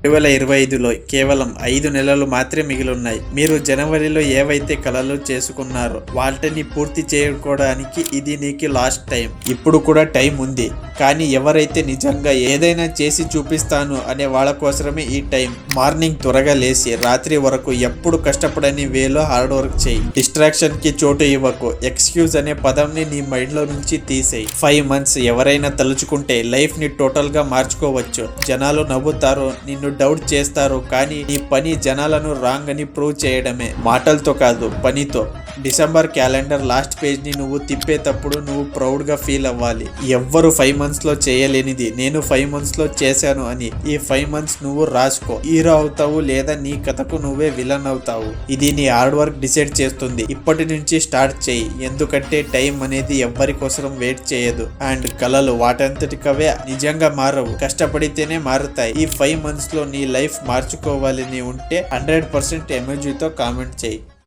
2025లో కేవలం 5 నెలలు మాత్రమే మిగిలున్నాయి. మీరు జనవరిలో ఏవైతే కలలు చేసుకున్నారో వాటిని పూర్తి చేసుకోవడానికి ఇది నీకు లాస్ట్ టైం. ఇప్పుడు కూడా టైం ఉంది, కానీ ఎవరైతే నిజంగా ఏదైనా చేసి చూపిస్తాను అనే వాళ్ళ కోసమే ఈ టైం. మార్నింగ్ త్వరగా లేచి రాత్రి వరకు ఎప్పుడు కష్టపడని వేలో హార్డ్ వర్క్ చేయి. డిస్ట్రాక్షన్ కి చోటు ఇవ్వకు. ఎక్స్క్యూజ్ అనే పదంని నీ మైండ్ లో నుంచి తీసేయి. 5 months ఎవరైనా తలుచుకుంటే లైఫ్ ని టోటల్ గా మార్చుకోవచ్చు. జనాలు నవ్వుతారు, నిన్ను డౌట్ చేస్తారు, కానీ నీ పని జనాలను రాంగ్ అని ప్రూవ్ చేయడమే. మాటలతో కాదు, పనితో. డిసెంబర్ క్యాలెండర్ లాస్ట్ పేజ్ ని నువ్వు తిప్పేటప్పుడు నువ్వు ప్రౌడ్ గా ఫీల్ అవ్వాలి. ఎవ్వరు 5 months లో చేయలేనిది నేను 5 months లో చేశాను అని ఈ 5 months నువ్వు రాసుకో. హీరో అవుతావు లేదా నీ కథకు నువ్వే విలన్ అవుతావు. ఇది నీ హార్డ్ వర్క్ డిసైడ్ చేస్తుంది. ఇప్పటి నుంచి స్టార్ట్ చేయి, ఎందుకంటే టైం అనేది ఎవ్వరి కోసం వెయిట్ చేయదు. అండ్ కలలు వాటంతటికవే నిజంగా మారవు, కష్టపడితేనే మారుతాయి. ఈ 5 months లో నీ లైఫ్ మార్చుకోవాలని ఉంటే 100% ఎమోజీతో కామెంట్ చేయి.